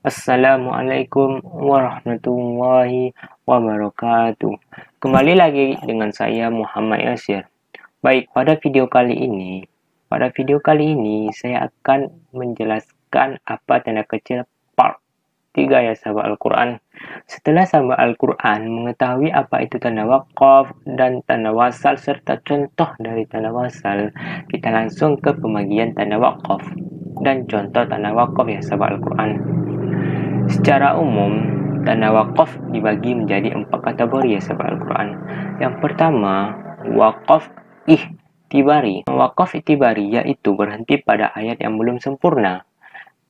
Assalamualaikum warahmatullahi wabarakatuh. Kembali lagi dengan saya Muhammad Yasir. Baik, pada video kali ini saya akan menjelaskan apa tanda kecil part 3 ya sahabat Al-Quran. Setelah sahabat Al-Quran mengetahui apa itu tanda waqaf dan tanda wasal serta contoh dari tanda wasal, kita langsung ke pembagian tanda waqaf dan contoh tanda waqaf ya sahabat Al-Quran. Secara umum, tanda wakaf dibagi menjadi 4 kategori ya sahabat Al-Quran. Yang pertama, wakaf ihtibari. Wakaf ihtibari yaitu berhenti pada ayat yang belum sempurna,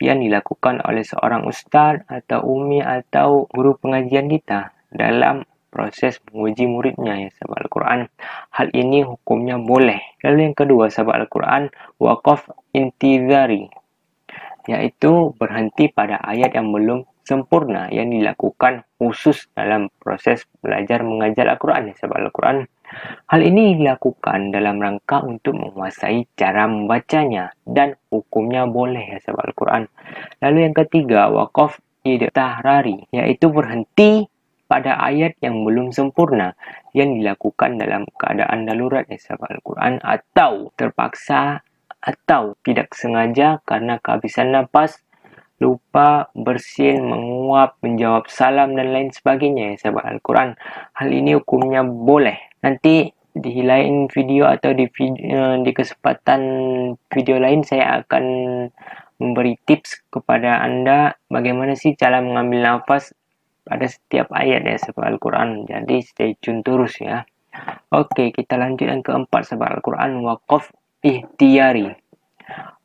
yang dilakukan oleh seorang ustaz atau umi atau guru pengajian kita dalam proses menguji muridnya ya sahabat Al-Quran. Hal ini hukumnya boleh. Lalu yang kedua sahabat Al-Quran, wakaf intizari, yaitu berhenti pada ayat yang belum sempurna yang dilakukan khusus dalam proses belajar mengajar Al-Quran ya sahabat Al-Quran. Hal ini dilakukan dalam rangka untuk menguasai cara membacanya dan hukumnya boleh ya sahabat Al-Quran. Lalu yang ketiga, wakaf idtahrari, yaitu berhenti pada ayat yang belum sempurna yang dilakukan dalam keadaan darurat ya sahabat Al-Quran, atau terpaksa atau tidak sengaja karena kehabisan napas, lupa, bersin, menguap, menjawab salam, dan lain sebagainya ya sahabat Al-Quran. Hal ini hukumnya boleh. Nanti di lain video atau di kesempatan video lain saya akan memberi tips kepada Anda bagaimana sih cara mengambil nafas pada setiap ayat ya sahabat Al-Quran. Jadi stay tune terus ya. Oke, kita lanjut yang keempat sahabat Al-Quran, wakaf ihtiyari.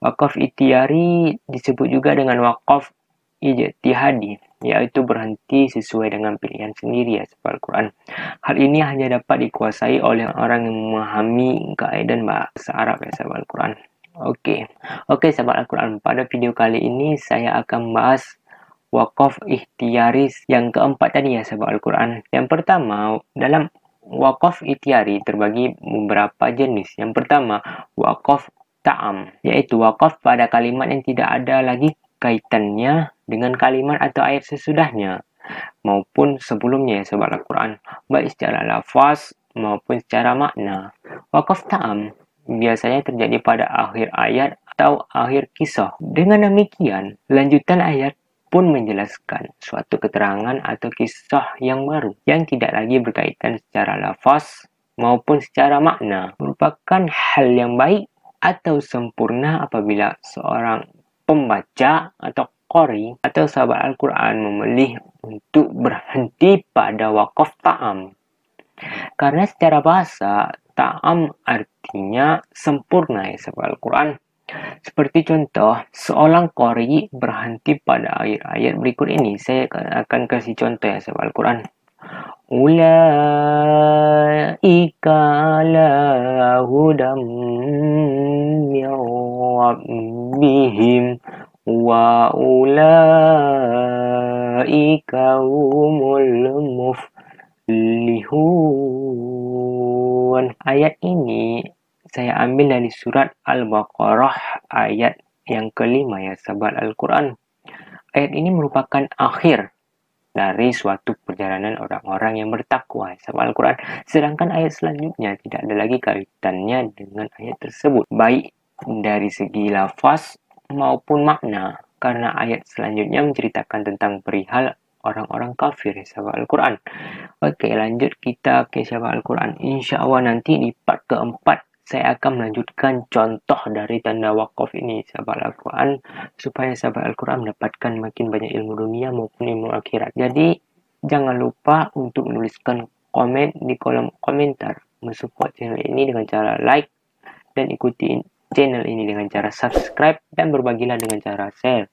Wakaf ihtiyari disebut juga dengan wakaf ijtihadi, yaitu berhenti sesuai dengan pilihan sendiri ya sahabat Al-Quran. Hal ini hanya dapat dikuasai oleh orang yang memahami kaidah bahasa Arab ya sahabat Al-Quran. Oke sahabat Al-Quran, pada video kali ini saya akan bahas wakaf ihtiyari yang keempat tadi ya sahabat Al-Quran. Yang pertama, dalam wakaf ihtiyari terbagi beberapa jenis. Yang pertama, wakaf ta'am, yaitu wakaf pada kalimat yang tidak ada lagi kaitannya dengan kalimat atau ayat sesudahnya maupun sebelumnya ya sahabat Al-Quran, baik secara lafaz maupun secara makna. Wakaf ta'am biasanya terjadi pada akhir ayat atau akhir kisah. Dengan demikian, lanjutan ayat pun menjelaskan suatu keterangan atau kisah yang baru yang tidak lagi berkaitan secara lafaz maupun secara makna. Merupakan hal yang baik atau sempurna apabila seorang pembaca atau qari atau sahabat Al-Quran memilih untuk berhenti pada wakaf ta'am. Karena secara bahasa, ta'am artinya sempurna ya sahabat Al-Quran. Seperti contoh, seorang qari berhenti pada ayat-ayat berikut ini. Saya akan kasih contoh ya sahabat Al-Quran. Ulaika ala hudam min rabbihim wa ulaika humul muflihun. Ayat ini saya ambil dari surat Al-Baqarah ayat yang kelima ya sahabat Al-Quran. Ayat ini merupakan akhir dari suatu perjalanan orang-orang yang bertakwa ya sahabat Al-Quran. Sedangkan ayat selanjutnya tidak ada lagi kaitannya dengan ayat tersebut, baik dari segi lafaz maupun makna, karena ayat selanjutnya menceritakan tentang perihal orang-orang kafir ya sahabat Al-Quran. Oke, lanjut kita ke sahabat Al-Quran. Insya Allah nanti di part keempat saya akan melanjutkan contoh dari tanda wakaf ini sahabat Al-Quran, supaya sahabat Al-Quran mendapatkan makin banyak ilmu dunia maupun ilmu akhirat. Jadi jangan lupa untuk menuliskan komen di kolom komentar, mensupport channel ini dengan cara like, dan ikuti channel ini dengan cara subscribe, dan berbagilah dengan cara share.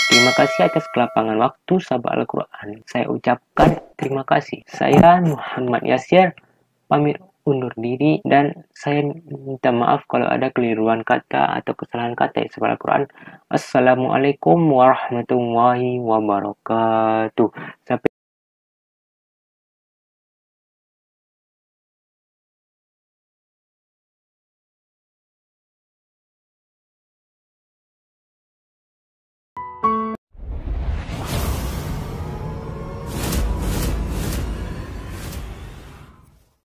Terima kasih atas kelapangan waktu sahabat Al-Quran. Saya ucapkan terima kasih. Saya Muhammad Yasir pamit undur diri, dan saya minta maaf kalau ada keliruan kata atau kesalahan kata ya sahabat Al-Quran. Assalamualaikum warahmatullahi wabarakatuh. Sampai